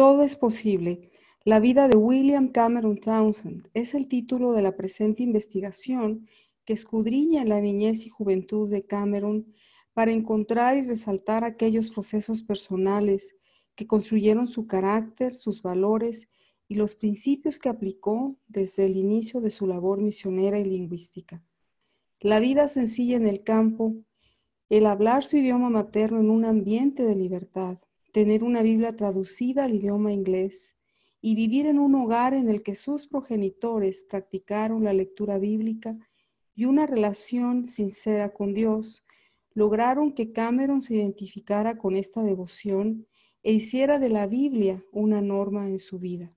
Todo es posible. La vida de William Cameron Townsend es el título de la presente investigación que escudriña la niñez y juventud de Cameron para encontrar y resaltar aquellos procesos personales que construyeron su carácter, sus valores y los principios que aplicó desde el inicio de su labor misionera y lingüística. La vida sencilla en el campo, el hablar su idioma materno en un ambiente de libertad, tener una Biblia traducida al idioma inglés y vivir en un hogar en el que sus progenitores practicaron la lectura bíblica y una relación sincera con Dios, lograron que Cameron se identificara con esta devoción e hiciera de la Biblia una norma en su vida.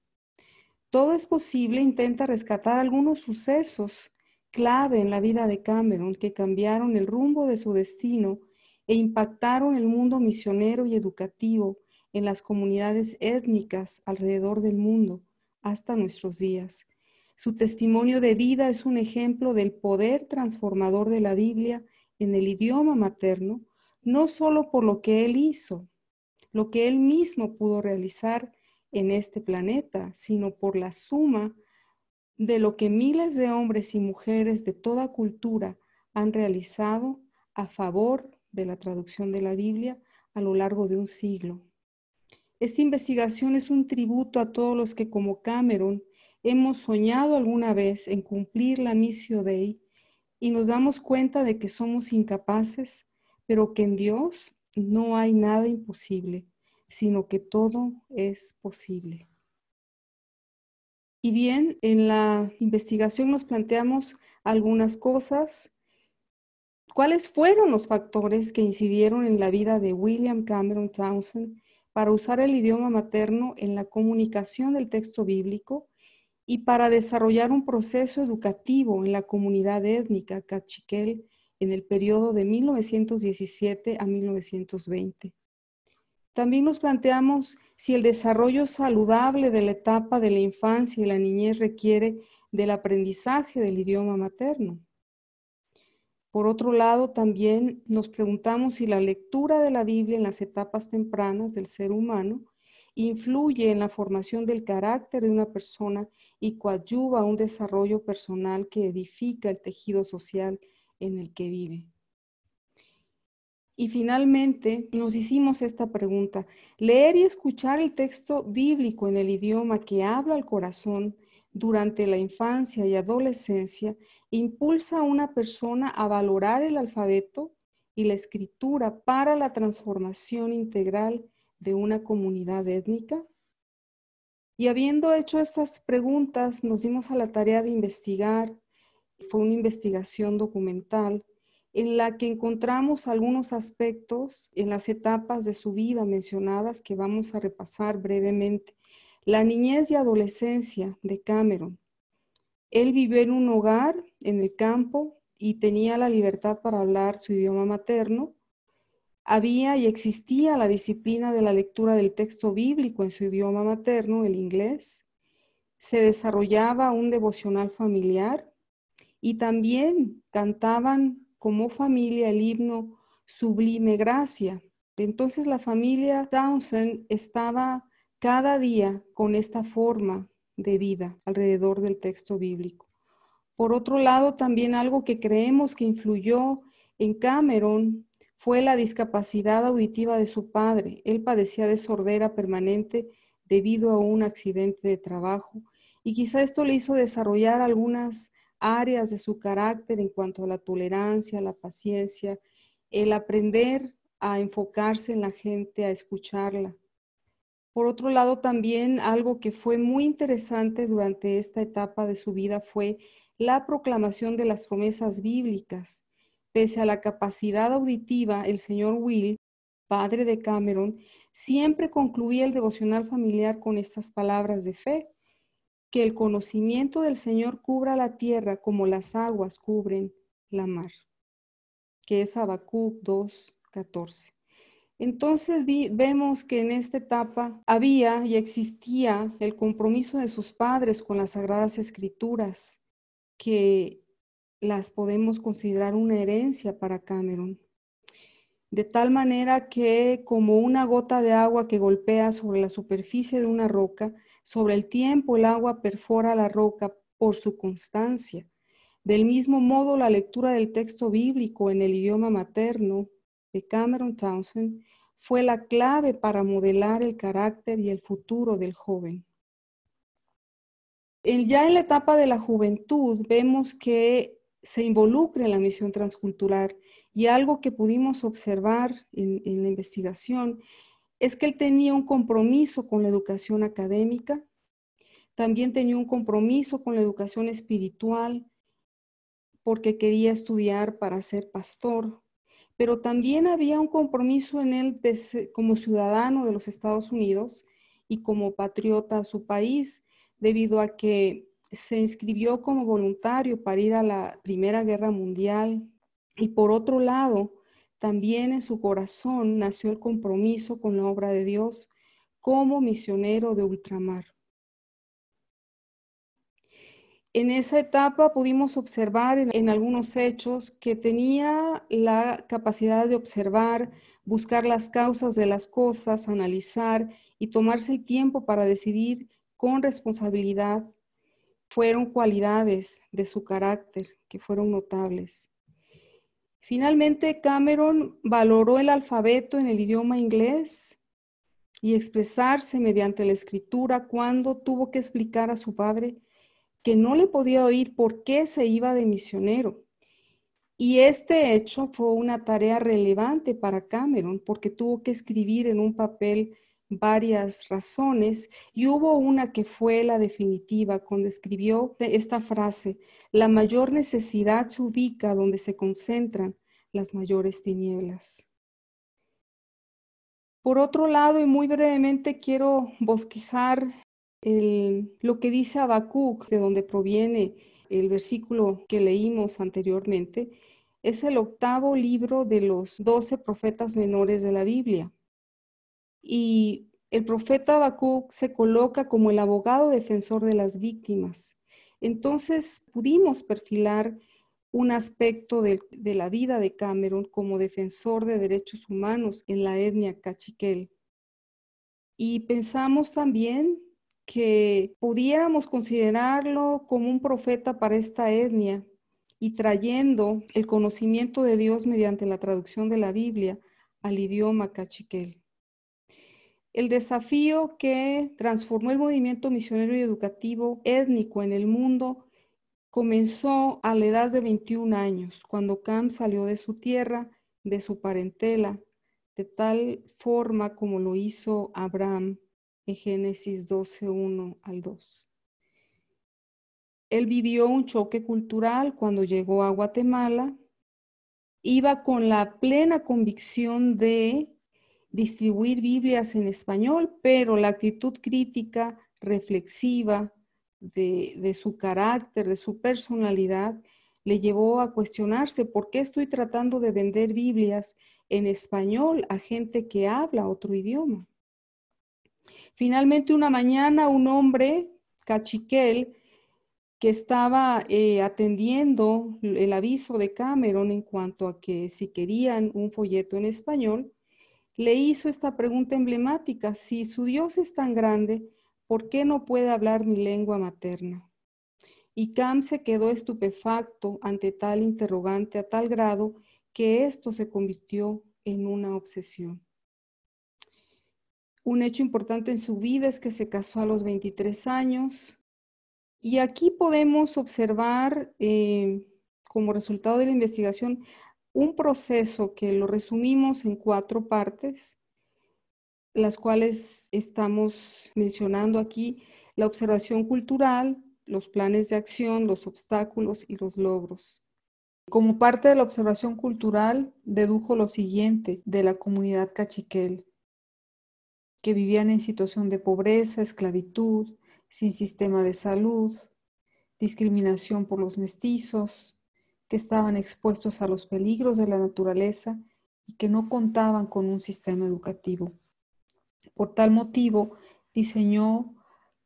Todo es posible intenta rescatar algunos sucesos clave en la vida de Cameron que cambiaron el rumbo de su destino e impactaron el mundo misionero y educativo en las comunidades étnicas alrededor del mundo hasta nuestros días. Su testimonio de vida es un ejemplo del poder transformador de la Biblia en el idioma materno, no solo por lo que él hizo, lo que él mismo pudo realizar en este planeta, sino por la suma de lo que miles de hombres y mujeres de toda cultura han realizado a favor de la traducción de la Biblia a lo largo de un siglo. Esta investigación es un tributo a todos los que, como Cameron, hemos soñado alguna vez en cumplir la Missio Dei y nos damos cuenta de que somos incapaces, pero que en Dios no hay nada imposible, sino que todo es posible. Y bien, en la investigación nos planteamos algunas cosas. ¿Cuáles fueron los factores que incidieron en la vida de William Cameron Townsend para usar el idioma materno en la comunicación del texto bíblico y para desarrollar un proceso educativo en la comunidad étnica cachiquel en el periodo de 1917 a 1920? También nos planteamos si el desarrollo saludable de la etapa de la infancia y la niñez requiere del aprendizaje del idioma materno. Por otro lado, también nos preguntamos si la lectura de la Biblia en las etapas tempranas del ser humano influye en la formación del carácter de una persona y coadyuva a un desarrollo personal que edifica el tejido social en el que vive. Y finalmente nos hicimos esta pregunta: leer y escuchar el texto bíblico en el idioma que habla al corazón durante la infancia y adolescencia impulsa a una persona a valorar el alfabeto y la escritura para la transformación integral de una comunidad étnica. Y habiendo hecho estas preguntas, nos dimos a la tarea de investigar. Fue una investigación documental en la que encontramos algunos aspectos en las etapas de su vida mencionadas que vamos a repasar brevemente. La niñez y adolescencia de Cameron. Él vivió en un hogar en el campo y tenía la libertad para hablar su idioma materno. Había y existía la disciplina de la lectura del texto bíblico en su idioma materno, el inglés. Se desarrollaba un devocional familiar y también cantaban como familia el himno Sublime Gracia. Entonces la familia Townsend estaba cada día con esta forma de vida alrededor del texto bíblico. Por otro lado, también algo que creemos que influyó en Cameron fue la discapacidad auditiva de su padre. Él padecía de sordera permanente debido a un accidente de trabajo y quizá esto le hizo desarrollar algunas áreas de su carácter en cuanto a la tolerancia, la paciencia, el aprender a enfocarse en la gente, a escucharla. Por otro lado, también algo que fue muy interesante durante esta etapa de su vida fue la proclamación de las promesas bíblicas. Pese a la capacidad auditiva, el señor Will, padre de Cameron, siempre concluía el devocional familiar con estas palabras de fe: que el conocimiento del Señor cubra la tierra como las aguas cubren la mar, que es Habacuc 2:14. Entonces vemos que en esta etapa había y existía el compromiso de sus padres con las Sagradas Escrituras, que las podemos considerar una herencia para Cameron. de tal manera que como una gota de agua que golpea sobre la superficie de una roca, sobre el tiempo el agua perfora la roca por su constancia. Del mismo modo, la lectura del texto bíblico en el idioma materno de Cameron Townsend fue la clave para modelar el carácter y el futuro del joven. Ya en la etapa de la juventud vemos que se involucra en la misión transcultural y algo que pudimos observar en la investigación es que él tenía un compromiso con la educación académica, también tenía un compromiso con la educación espiritual porque quería estudiar para ser pastor, pero también había un compromiso en él como ciudadano de los Estados Unidos y como patriota a su país, debido a que se inscribió como voluntario para ir a la Primera Guerra Mundial. Y por otro lado, también en su corazón nació el compromiso con la obra de Dios como misionero de ultramar. En esa etapa pudimos observar en algunos hechos que tenía la capacidad de observar, buscar las causas de las cosas, analizar y tomarse el tiempo para decidir con responsabilidad. Fueron cualidades de su carácter que fueron notables. Finalmente, Cameron valoró el alfabeto en el idioma inglés y expresarse mediante la escritura cuando tuvo que explicar a su padre que no le podía oír por qué se iba de misionero. Y este hecho fue una tarea relevante para Cameron porque tuvo que escribir en un papel varias razones y hubo una que fue la definitiva cuando escribió esta frase: la mayor necesidad se ubica donde se concentran las mayores tinieblas. Por otro lado, y muy brevemente quiero bosquejar lo que dice Habacuc, de donde proviene el versículo que leímos anteriormente. Es el octavo libro de los 12 profetas menores de la Biblia. Y el profeta Habacuc se coloca como el abogado defensor de las víctimas. Entonces pudimos perfilar un aspecto de la vida de Cameron como defensor de derechos humanos en la etnia cachiquel. Y pensamos también que pudiéramos considerarlo como un profeta para esta etnia y trayendo el conocimiento de Dios mediante la traducción de la Biblia al idioma cachiquel. El desafío que transformó el movimiento misionero y educativo étnico en el mundo comenzó a la edad de 21 años, cuando Cam salió de su tierra, de su parentela, de tal forma como lo hizo Abraham en Génesis 12, 1 al 2. Él vivió un choque cultural cuando llegó a Guatemala. Iba con la plena convicción de distribuir Biblias en español, pero la actitud crítica, reflexiva de su carácter, de su personalidad, le llevó a cuestionarse: ¿por qué estoy tratando de vender Biblias en español a gente que habla otro idioma? Finalmente, una mañana, un hombre cachiquel que estaba atendiendo el aviso de Cameron en cuanto a que si querían un folleto en español, le hizo esta pregunta emblemática: si su Dios es tan grande, ¿por qué no puede hablar mi lengua materna? Y Cam se quedó estupefacto ante tal interrogante a tal grado que esto se convirtió en una obsesión. Un hecho importante en su vida es que se casó a los 23 años. Y aquí podemos observar, como resultado de la investigación, un proceso que lo resumimos en 4 partes, las cuales estamos mencionando aquí: la observación cultural, los planes de acción, los obstáculos y los logros. Como parte de la observación cultural, dedujo lo siguiente de la comunidad cachiquel: que vivían en situación de pobreza, esclavitud, sin sistema de salud, discriminación por los mestizos, que estaban expuestos a los peligros de la naturaleza y que no contaban con un sistema educativo. Por tal motivo, diseñó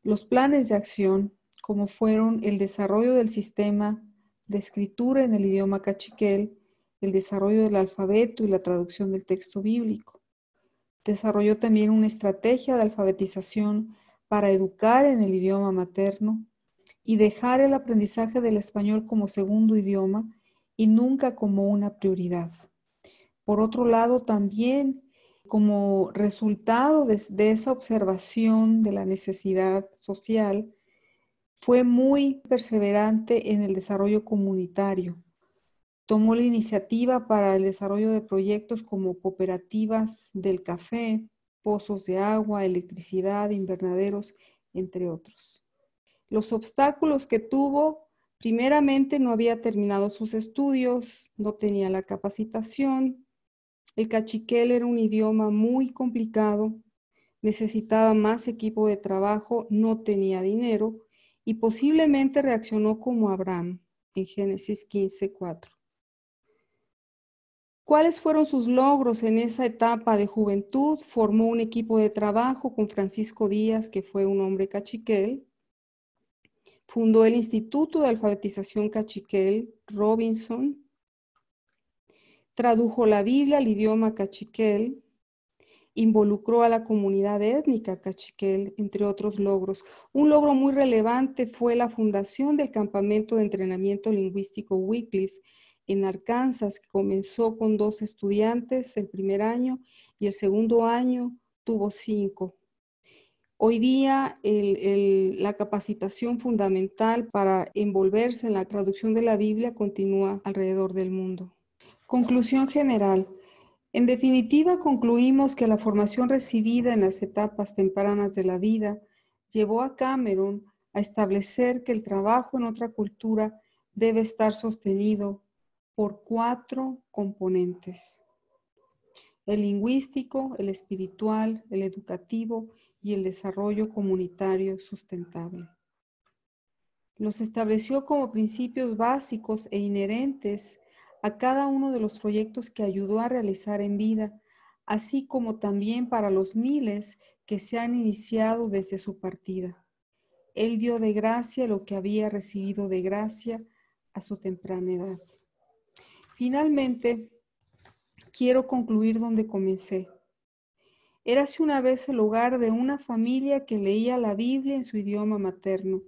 los planes de acción, como fueron el desarrollo del sistema de escritura en el idioma cachiquel el desarrollo del alfabeto y la traducción del texto bíblico. Desarrolló también una estrategia de alfabetización para educar en el idioma materno y dejar el aprendizaje del español como segundo idioma y nunca como una prioridad. Por otro lado, también como resultado de esa observación de la necesidad social, fue muy perseverante en el desarrollo comunitario. Tomó la iniciativa para el desarrollo de proyectos como cooperativas del café, pozos de agua, electricidad, invernaderos, entre otros. Los obstáculos que tuvo, primeramente no había terminado sus estudios, no tenía la capacitación. El cachiquel era un idioma muy complicado, necesitaba más equipo de trabajo, no tenía dinero y posiblemente reaccionó como Abraham en Génesis 15:4. ¿Cuáles fueron sus logros en esa etapa de juventud? Formó un equipo de trabajo con Francisco Díaz, que fue un hombre cachiquel. Fundó el Instituto de Alfabetización Cachiquel Robinson. Tradujo la Biblia al idioma cachiquel. Involucró a la comunidad étnica cachiquel, entre otros logros. Un logro muy relevante fue la fundación del campamento de entrenamiento lingüístico Wycliffe en Arkansas, que comenzó con 2 estudiantes el primer año y el segundo año tuvo 5. Hoy día la capacitación fundamental para envolverse en la traducción de la Biblia continúa alrededor del mundo. Conclusión general. En definitiva, concluimos que la formación recibida en las etapas tempranas de la vida llevó a Cameron a establecer que el trabajo en otra cultura debe estar sostenido por 4 componentes: el lingüístico, el espiritual, el educativo y el desarrollo comunitario sustentable. Los estableció como principios básicos e inherentes a cada uno de los proyectos que ayudó a realizar en vida, así como también para los miles que se han iniciado desde su partida. Él dio de gracia lo que había recibido de gracia a su temprana edad. Finalmente, quiero concluir donde comencé. Érase una vez el hogar de una familia que leía la Biblia en su idioma materno,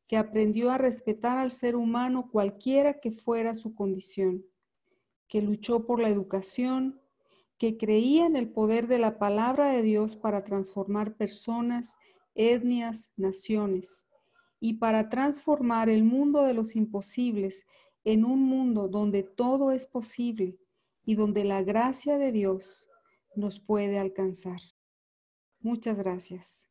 que aprendió a respetar al ser humano cualquiera que fuera su condición, que luchó por la educación, que creía en el poder de la palabra de Dios para transformar personas, etnias, naciones, y para transformar el mundo de los imposibles en un mundo donde todo es posible y donde la gracia de Dios nos puede alcanzar. Muchas gracias.